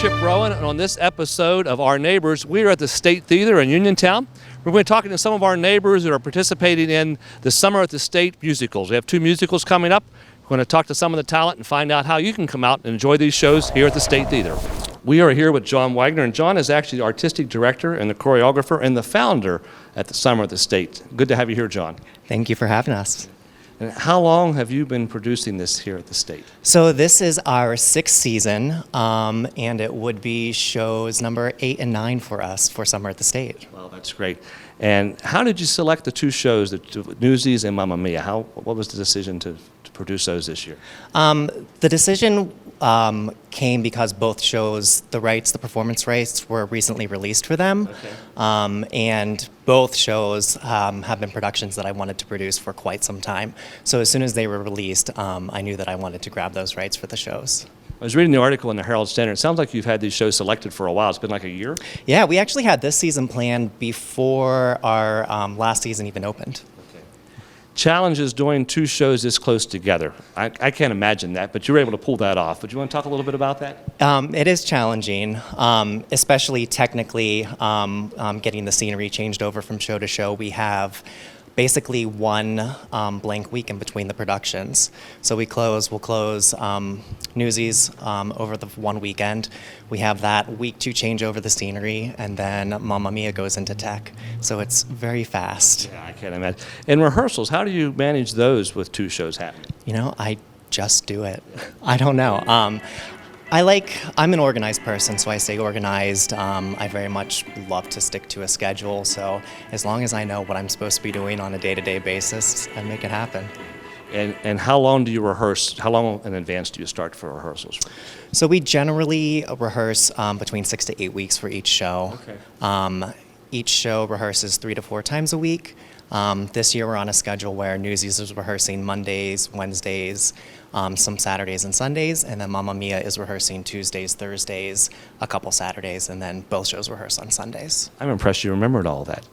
Chip Rowan, and on this episode of Our Neighbors, we are at the State Theater in Uniontown. We're going to be talking to some of our neighbors that are participating in the Summer at the State musicals. We have 2 musicals coming up. We're going to talk to some of the talent and find out how you can come out and enjoy these shows here at the State Theater. We are here with John Wagner, and John is actually the artistic director and the choreographer and the founder at the Summer at the State. Good to have you here, John. Thank you for having us. And how long have you been producing this here at the State? So this is our 6th season, and it would be shows number 8 and 9 for us for Summer at the State. Well, that's great. And how did you select the 2 shows, the Newsies and Mamma Mia? What was the decision to produce those this year? The decision came because both shows, the performance rights were recently released for them. Okay. And both shows have been productions that I wanted to produce for quite some time. So as soon as they were released, I knew that I wanted to grab those rights for the shows. I was reading the article in the Herald Standard. It sounds like you've had these shows selected for a while. It's been like a year? Yeah, we actually had this season planned before our last season even opened. Challenges doing 2 shows this close together. I can't imagine that, but you were able to pull that off. Would you want to talk a little bit about that? It is challenging, especially technically getting the scenery changed over from show to show. We have basically one blank week in between the productions. So we'll close Newsies over the one weekend. We have that week to change over the scenery, and then Mamma Mia goes into tech. So it's very fast. Yeah, I can't imagine. And rehearsals, how do you manage those with 2 shows happening? You know, I just do it. I don't know. I'm an organized person, so I stay organized. I very much love to stick to a schedule, so as long as I know what I'm supposed to be doing on a day-to-day basis, I make it happen. And how long do you rehearse? How long in advance do you start for rehearsals? So we generally rehearse between 6 to 8 weeks for each show. Okay. Each show rehearses 3 to 4 times a week. This year we're on a schedule where Newsies is rehearsing Mondays, Wednesdays, some Saturdays and Sundays, and then Mamma Mia is rehearsing Tuesdays, Thursdays, a couple Saturdays, and then both shows rehearse on Sundays. I'm impressed you remembered all that.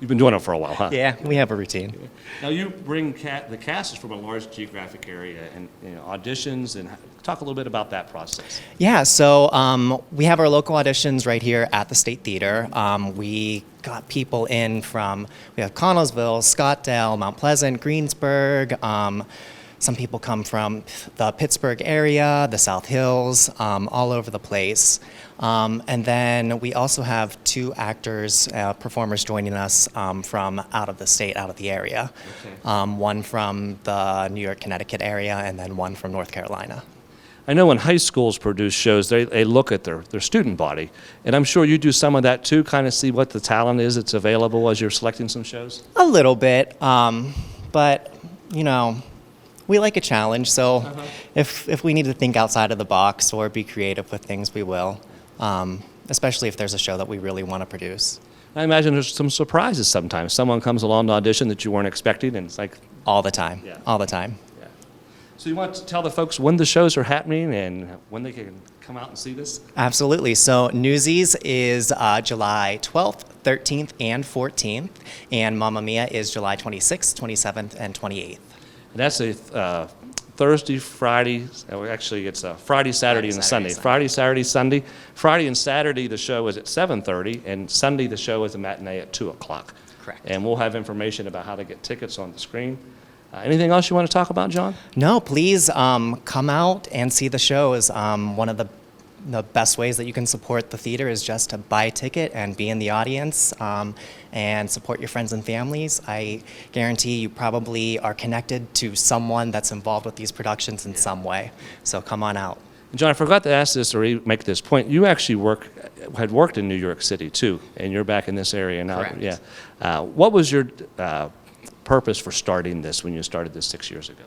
You've been doing it for a while, huh? Yeah, we have a routine. Now you bring the cast is from a large geographic area, and auditions, and talk a little bit about that process. Yeah, so we have our local auditions right here at the State Theater. We got people in we have Connellsville, Scottdale, Mount Pleasant, Greensburg. Some people come from the Pittsburgh area, the South Hills, all over the place. And then we also have 2 actors, performers joining us from out of the state, out of the area. Okay. One from the New York, Connecticut area, and then one from North Carolina. I know when high schools produce shows, they look at their student body, and I'm sure you do some of that too, kind of see what the talent is that's available as you're selecting some shows? A little bit, but, we like a challenge, so if we need to think outside of the box or be creative with things, we will, especially if there's a show that we really want to produce. I imagine there's some surprises sometimes. Someone comes along to audition that you weren't expecting, and it's like... All the time. Yeah. All the time. Yeah. So you want to tell the folks when the shows are happening and when they can come out and see this? Absolutely. So Newsies is July 12th, 13th, and 14th, and Mamma Mia is July 26th, 27th, and 28th. And that's a Thursday, Friday, actually it's a Friday, Saturday, and a Sunday. Friday, Saturday, Sunday. Friday and Saturday the show is at 7:30, and Sunday the show is a matinee at 2 o'clock. Correct. And we'll have information about how to get tickets on the screen. Anything else you want to talk about, John? No, please come out and see the shows. One of the best ways that you can support the theater is just to buy a ticket and be in the audience and support your friends and families. I guarantee you probably are connected to someone that's involved with these productions in some way. So come on out. John, I forgot to ask this or make this point. You actually had worked in New York City too, and you're back in this area now. Correct. Yeah. What was your purpose for starting this when you started this 6 years ago?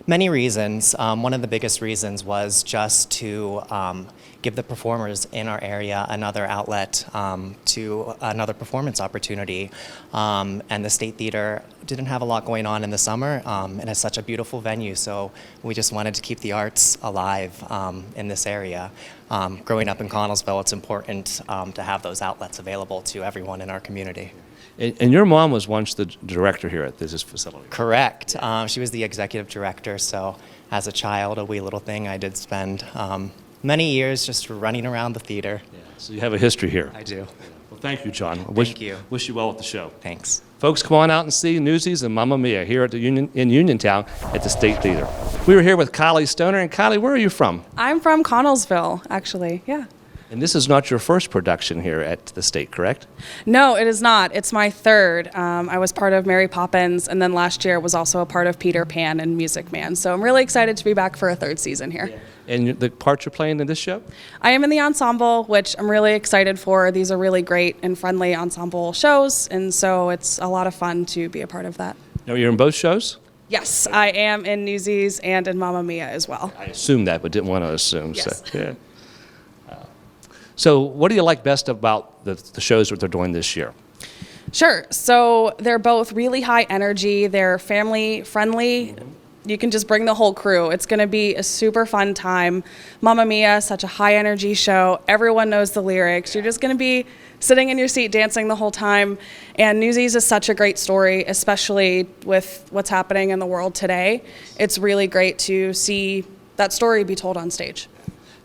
Many reasons. One of the biggest reasons was just to give the performers in our area another outlet to another performance opportunity. And the State Theater didn't have a lot going on in the summer, and it's such a beautiful venue, so we just wanted to keep the arts alive in this area. Growing up in Connellsville, it's important to have those outlets available to everyone in our community. And your mom was once the director here at this facility. Correct. She was the executive director, so as a child, a wee little thing, I did spend Many years just running around the theater. Yeah. So you have a history here. I do. Well, thank you, John. Thank you. Wish you well with the show. Thanks. Folks, come on out and see Newsies and Mamma Mia here at the in Uniontown at the State Theater. We were here with Kylie Stoner. And Kylie, where are you from? I'm from Connellsville, actually, yeah. And this is not your first production here at the State, correct? No, it is not. It's my third. I was part of Mary Poppins, and then last year was also a part of Peter Pan and Music Man. So I'm really excited to be back for a third season here. And the part you're playing in this show? I am in the ensemble, which I'm really excited for. These are really great and friendly ensemble shows, and so it's a lot of fun to be a part of that. No, you're in both shows? Yes, I am in Newsies and in Mamma Mia as well. I assumed that, but didn't want to assume. Yes. So, yeah. So what do you like best about the shows that they're doing this year? Sure. So they're both really high energy. They're family friendly. You can just bring the whole crew. It's going to be a super fun time. Mamma Mia, such a high energy show. Everyone knows the lyrics. You're just going to be sitting in your seat dancing the whole time. And Newsies is such a great story, especially with what's happening in the world today. It's really great to see that story be told on stage.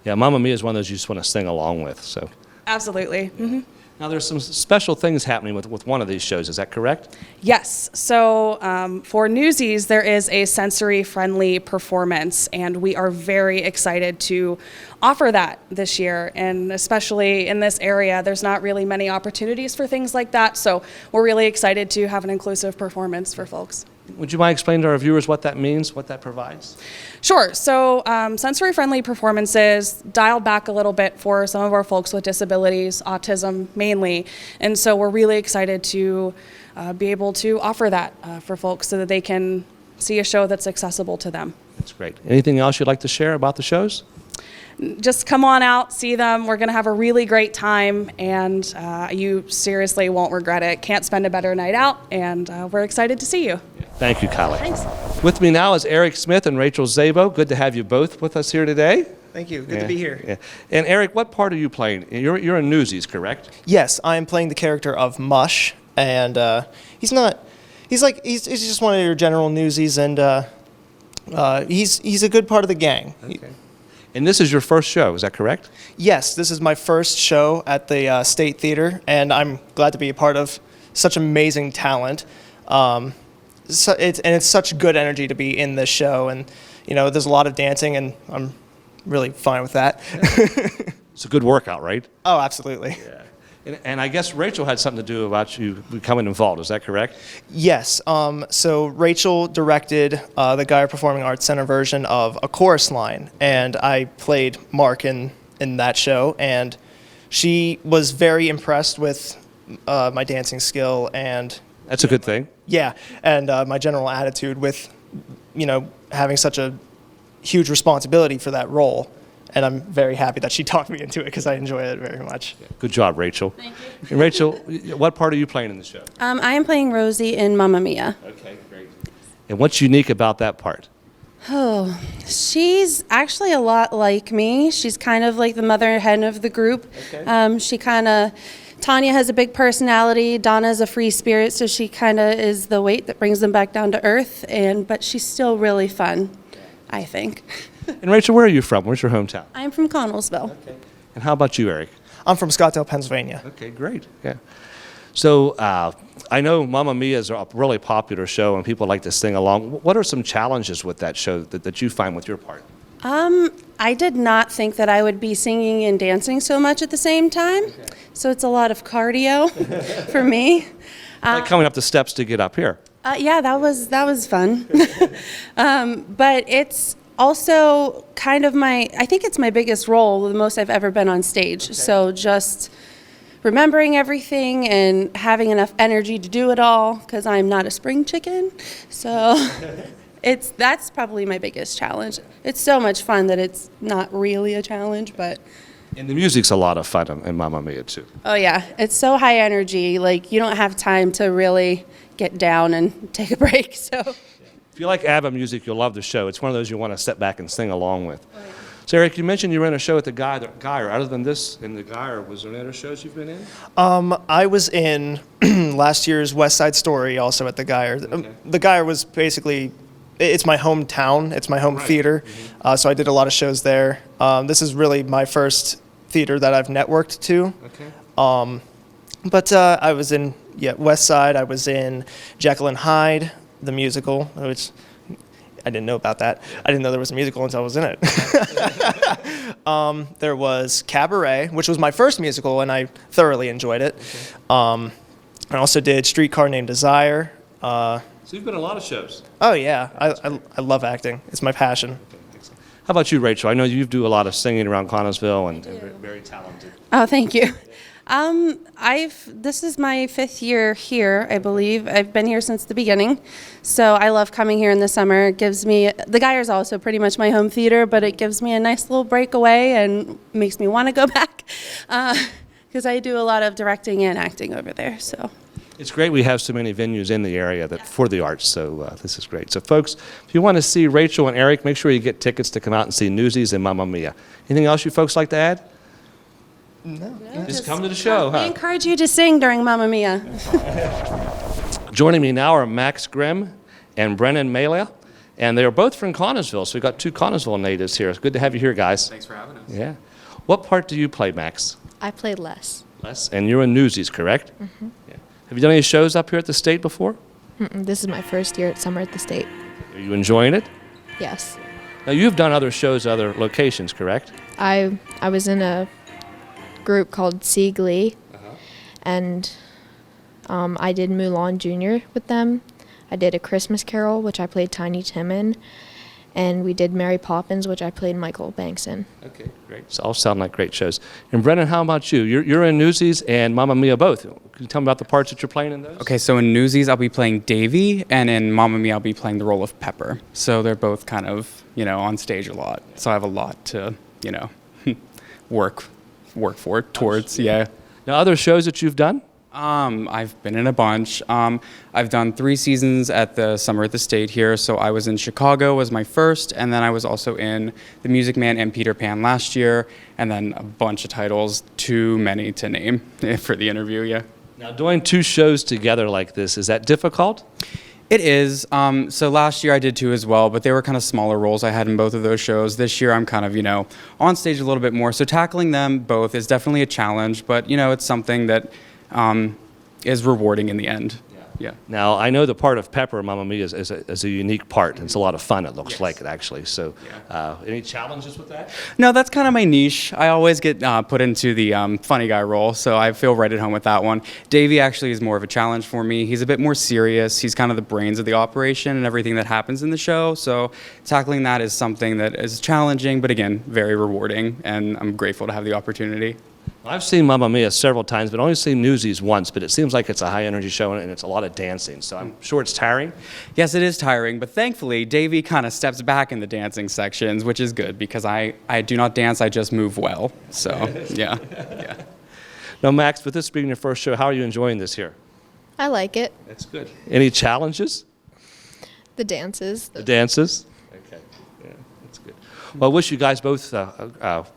Yeah, Mamma Mia is one of those you just want to sing along with. So Absolutely. Mm-hmm. now there's some special things happening with one of these shows. Is that correct? Yes. So for Newsies, there is a sensory-friendly performance, and we are very excited to offer that this year. And especially in this area, there's not really many opportunities for things like that. So we're really excited to have an inclusive performance for folks. Would you mind explaining to our viewers what that means, what that provides? Sure. So sensory-friendly performances dialed back a little bit for some of our folks with disabilities, autism mainly. And so we're really excited to be able to offer that for folks so that they can see a show that's accessible to them. That's great. Anything else you'd like to share about the shows? Just come on out, see them. We're going to have a really great time, and you seriously won't regret it. Can't spend a better night out, and we're excited to see you. Thank you, Kylie. Thanks. With me now is Eric Smith and Rachel Zabo. Good to have you both with us here today. Thank you. Good to be here. Yeah. And Eric, what part are you playing? You're in Newsies, correct? Yes, I am playing the character of Mush, and he's just one of your general Newsies, and he's a good part of the gang. Okay. And this is your first show, is that correct? Yes, this is my first show at the State Theater, and I'm glad to be a part of such amazing talent. It's such good energy to be in this show, and there's a lot of dancing, and I'm really fine with that. It's a good workout, right? Oh, absolutely. Yeah. And I guess Rachel had something to do about you becoming involved, is that correct? Yes. So Rachel directed the Geyer Performing Arts Center version of A Chorus Line, and I played Mark in that show, and she was very impressed with my dancing skill and That's a good thing. yeah, and my general attitude with having such a huge responsibility for that role. And I'm very happy that she talked me into it because I enjoy it very much. Good job, Rachel. Thank you. And Rachel, what part are you playing in the show? I am playing Rosie in Mamma Mia. Okay, great. And what's unique about that part? Oh, she's actually a lot like me. She's kind of like the mother hen of the group. Okay. Tanya has a big personality. Donna's a free spirit, so she kind of is the weight that brings them back down to earth. But she's still really fun, I think. And Rachel, where are you from? Where's your hometown? I'm from Connellsville. Okay. And how about you, Eric? I'm from Scottsdale, Pennsylvania. Okay, great. Yeah. So I know Mamma Mia is a really popular show and people like to sing along. What are some challenges with that show that you find with your part? I did not think that I would be singing and dancing so much at the same time. Okay. So it's a lot of cardio for me. Like coming up the steps to get up here. Yeah, that was fun. But it's also kind of I think it's my biggest role, the most I've ever been on stage. Okay. So just remembering everything and having enough energy to do it all, because I'm not a spring chicken. So that's probably my biggest challenge. It's so much fun that it's not really a challenge, but. And the music's a lot of fun in Mamma Mia, too. Oh yeah, it's so high energy, like you don't have time to really get down and take a break, so. If you like ABBA music, you'll love the show. It's one of those you want to step back and sing along with. Right. So Eric, you mentioned you were in a show at the Geyer. Other than this, in the Geyer, was there any other shows you've been in? I was in last year's West Side Story also at the Geyer. Okay. The Geyer was basically it's my hometown. It's my home theater. So I did a lot of shows there. This is really my first theater that I've networked to. Okay. But I was in West Side. I was in Jekyll and Hyde, the musical, which I didn't know about that. I didn't know there was a musical until I was in it. There was Cabaret, which was my first musical, and I thoroughly enjoyed it. I also did Streetcar Named Desire. So you've been in a lot of shows. Oh yeah, I love acting. It's my passion. How about you, Rachel? I know you do a lot of singing around Connellsville and very talented. Oh, thank you. This is my 5th year here, I believe. I've been here since the beginning, so I love coming here in the summer. It gives me, the Geier's also pretty much my home theater, but it gives me a nice little breakaway and makes me want to go back, because I do a lot of directing and acting over there, so. It's great we have so many venues in the area for the arts, so this is great. So folks, if you want to see Rachel and Eric, make sure you get tickets to come out and see Newsies and Mamma Mia. Anything else you folks like to add? No. Just come to the show, We huh? encourage you to sing during Mamma Mia. Joining me now are Max Grimm and Brennan Malia, and they are both from Connellsville, so we've got 2 Connellsville natives here. It's good to have you here, guys. Thanks for having us. Yeah. What part do you play, Max? I played Les. Les, and you're in Newsies, correct? Mm-hmm. Yeah. Have you done any shows up here at the State before? This is my first year at Summer at the State. Are you enjoying it? Yes. Now, you've done other shows at other locations, correct? I was in a group called Sea Glee, and I did Mulan Jr. with them. I did A Christmas Carol, which I played Tiny Tim in, and we did Mary Poppins, which I played Michael Banks in. Okay, great. So all sound like great shows. And Brennan, how about you? You're in Newsies and Mamma Mia both. Can you tell me about the parts that you're playing in those? Okay, so in Newsies, I'll be playing Davy, and in Mamma Mia, I'll be playing the role of Pepper. So they're both kind of, on stage a lot. So I have a lot to, work towards, yeah. Now, other shows that you've done? I've been in a bunch. I've done 3 seasons at the Summer at the State here. So I was in Chicago was my first, and then I was also in The Music Man and Peter Pan last year, and then a bunch of titles, too many to name for the interview, yeah. Now, doing 2 shows together like this, is that difficult? It is. So last year I did 2 as well, but they were kind of smaller roles I had in both of those shows. This year I'm kind of, on stage a little bit more. So tackling them both is definitely a challenge, but, it's something that is rewarding in the end. Yeah. Now, I know the part of Pepper, Mamma Mia, is a unique part, and it's a lot of fun, it looks like it, actually. So any challenges with that? No, that's kind of my niche. I always get put into the funny guy role, so I feel right at home with that one. Davey actually is more of a challenge for me. He's a bit more serious. He's kind of the brains of the operation and everything that happens in the show. So tackling that is something that is challenging, but again, very rewarding, and I'm grateful to have the opportunity. I've seen Mamma Mia several times, but only seen Newsies once, but it seems like it's a high-energy show, and it's a lot of dancing, so I'm sure it's tiring. Yes, it is tiring, but thankfully, Davey kind of steps back in the dancing sections, which is good, because I do not dance, I just move well, so, yeah. Now, Max, with this being your first show, how are you enjoying this here? I like it. That's good. Any challenges? The dances. The dances? Okay, yeah, that's good. Well, I wish you guys both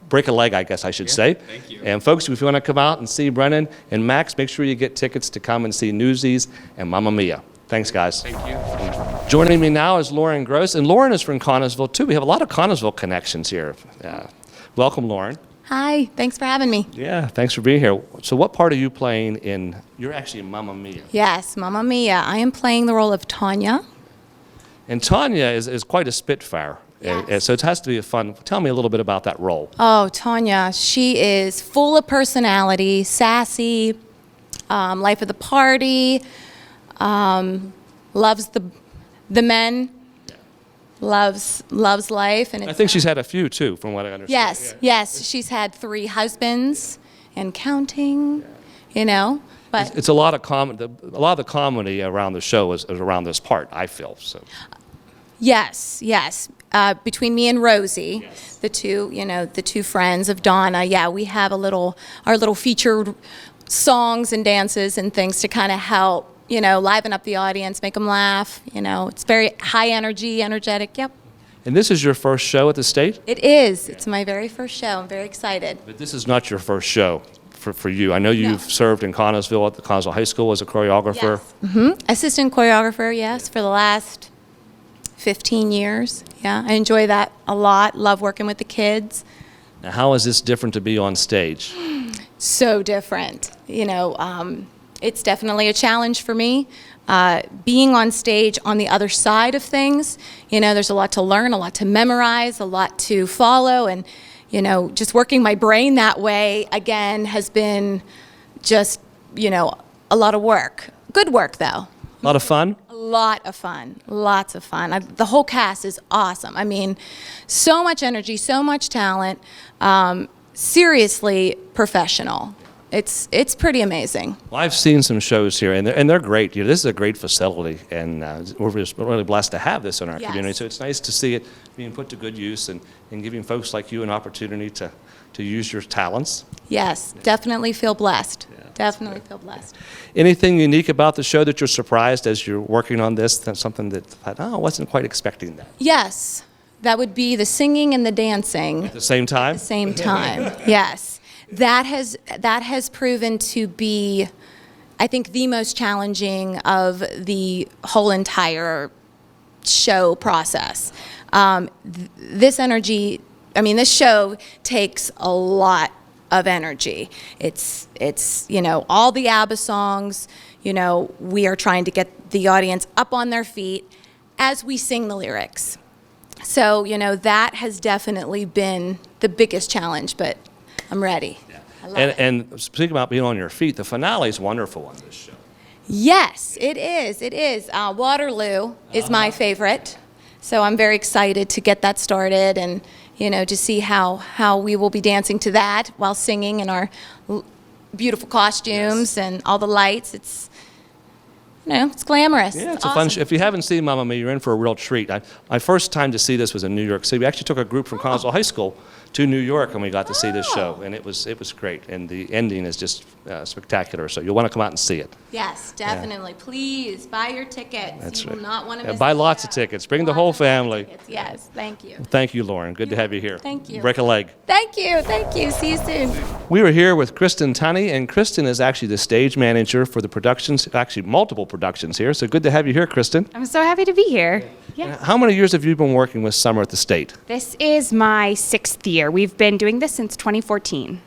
break a leg, I guess I should say. Thank you. And folks, if you want to come out and see Brennan and Max, make sure you get tickets to come and see Newsies and Mamma Mia. Thanks, guys. Thank you. Joining me now is Lauren Gross, and Lauren is from Connellsville, too. We have a lot of Connellsville connections here. Welcome, Lauren. Hi, thanks for having me. Yeah, thanks for being here. So what part are you playing in? You're actually in Mamma Mia. Yes, Mamma Mia. I am playing the role of Tanya. And Tanya is quite a spitfire. Yes. So it has to be fun. Tell me a little bit about that role. Oh, Tanya, she is full of personality, sassy, life of the party, loves the men, loves life. And I think she's had a few, too, from what I understand. Yes. She's had 3 husbands and counting, But It's a lot of a lot of the comedy around the show is around this part, I feel. So. Yes. Between me and Rosie, the two friends of Donna, we have our little featured songs and dances and things to kind of help, liven up the audience, make them laugh. It's very high energy, energetic. Yep. And this is your first show at the State? It is. It's my very first show. I'm very excited. But this is not your first show for you. I know you've served in Connellsville at the Connellsville High School as a choreographer. Yes. Assistant choreographer, yes, for the last 15 years. Yeah, I enjoy that a lot. Love working with the kids. Now, how is this different to be on stage? So different. It's definitely a challenge for me. Being on stage on the other side of things, there's a lot to learn, a lot to memorize, a lot to follow, and, just working my brain that way, again, has been just, a lot of work. Good work, though. A lot of fun? A lot of fun. Lots of fun. The whole cast is awesome. I mean, so much energy, so much talent. Seriously professional. It's pretty amazing. Well, I've seen some shows here, and they're great. This is a great facility, and we're just really blessed to have this in our community. So it's nice to see it being put to good use and giving folks like you an opportunity to use your talents. Yes, definitely feel blessed. Definitely feel blessed. Anything unique about the show that you're surprised as you're working on this? That's something that I wasn't quite expecting that. Yes, that would be the singing and the dancing. At the same time? At the same time, yes. That has proven to be, I think, the most challenging of the whole entire show process. This show takes a lot of energy. It's all the ABBA songs. We are trying to get the audience up on their feet as we sing the lyrics. So, that has definitely been the biggest challenge, but I'm ready. Yeah. I love it. And speaking about being on your feet, the finale is wonderful on this show. Yes, it is. It is. Waterloo is my favorite. So I'm very excited to get that started and, to see how we will be dancing to that while singing in our beautiful costumes and all the lights. It's glamorous. Yeah, it's it's a awesome. fun show. If you haven't seen Mamma Mia, you're in for a real treat. My first time to see this was in New York City. We actually took a group from Collinsville High School to New York, and we got to see this show, and it was great. And the ending is just spectacular. So you'll want to come out and see it. Yes, definitely. Please buy your tickets. That's you right. will not want to miss Buy the lots show. of tickets. Bring the Lots whole of family. tickets. Yes, thank you. Thank you, Lauren. Good to have you here. Thank you. Break a leg. Thank you. Thank you. See you soon. We are here with Kristin Tunney, and Kristin is actually the stage manager for the productions, actually multiple productions here. So good to have you here, Kristin. I'm so happy to be here. Yeah. How many years have you been working with Summer at the State? This is my 6th year. We've been doing this since 2014.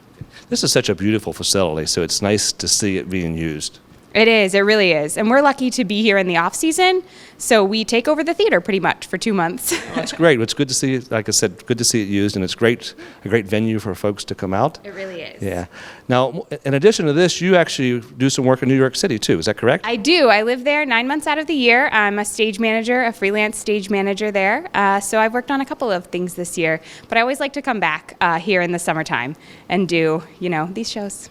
This is such a beautiful facility, so it's nice to see it being used. It is, it really is. And we're lucky to be here in the off season, so we take over the theater pretty much for 2 months. That's great. It's good to see it, like I said, good to see it used, and it's a great venue for folks to come out. It really is. Yeah. Now, in addition to this, you actually do some work in New York City too, is that correct? I do. I live there 9 months out of the year. I'm a stage manager, a freelance stage manager there. So I've worked on a couple of things this year, but I always like to come back here in the summertime and do, these shows.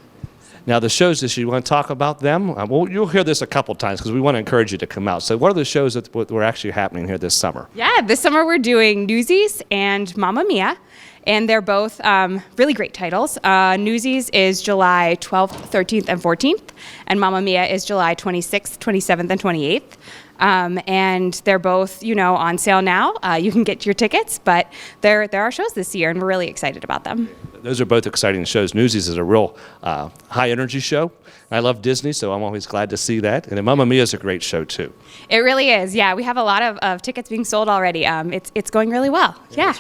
Now, the shows this year, you want to talk about them? Well, you'll hear this a couple times because we want to encourage you to come out. So what are the shows that were actually happening here this summer? Yeah, this summer we're doing Newsies and Mamma Mia, and they're both really great titles. Newsies is July 12th, 13th, and 14th, and Mamma Mia is July 26th, 27th, and 28th. And they're both, on sale now. You can get your tickets, but there are shows this year, and we're really excited about them. Those are both exciting shows. Newsies is a real high-energy show. I love Disney, so I'm always glad to see that. And then Mamma Mia is a great show, too. It really is, yeah. We have a lot of tickets being sold already. It's going really well, yeah.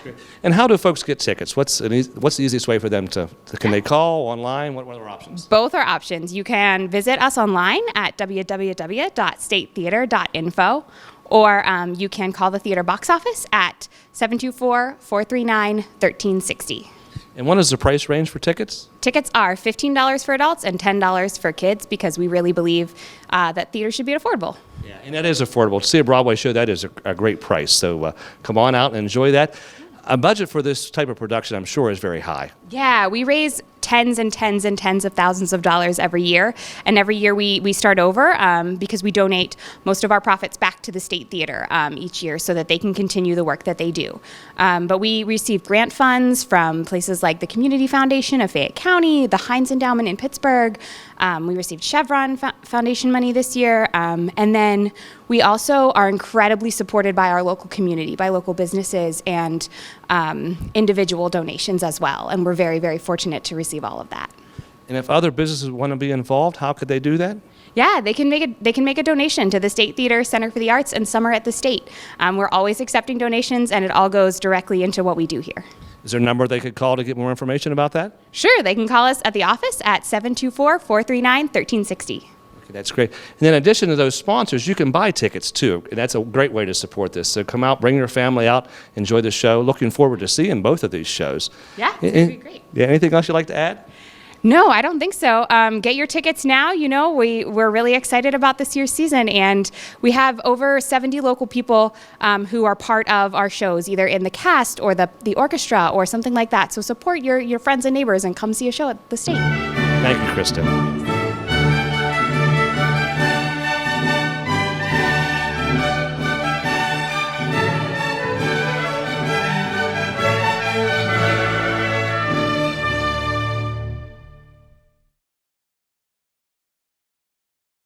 And how do folks get tickets? What's the easiest way for them to can they call, online? What are their options? Both are options. You can visit us online at www.statetheater.info, or you can call the theater box office at 724-439-1360. And what is the price range for tickets? Tickets are $15 for adults and $10 for kids because we really believe that theater should be affordable. Yeah, and that is affordable. To see a Broadway show, that is a great price. So come on out and enjoy that. A budget for this type of production, I'm sure, is very high. Yeah, we raise tens and tens and tens of thousands of dollars every year. And every year we start over because we donate most of our profits back to the State Theater each year so that they can continue the work that they do. But we receive grant funds from places like the Community Foundation of Fayette County, the Heinz Endowment in Pittsburgh. We received Chevron Foundation money this year. And then we also are incredibly supported by our local community, by local businesses and individual donations as well. And we're very, very fortunate to receive all of that. And if other businesses want to be involved, how could they do that? Yeah, they can make a donation to the State Theater Center for the Arts and Summer at the State. We're always accepting donations, and it all goes directly into what we do here. Is there a number they could call to get more information about that? Sure, they can call us at the office at 724-439-1360. Okay, that's great. And then in addition to those sponsors, you can buy tickets too. And that's a great way to support this. So come out, bring your family out, enjoy the show. Looking forward to seeing both of these shows. Yeah, it's going to be great. Yeah, anything else you'd like to add? No, I don't think so. Get your tickets now. You know, we're really excited about this year's season, and we have over 70 local people who are part of our shows, either in the cast or the orchestra or something like that. So support your friends and neighbors and come see a show at the State. Thank you, Kristin.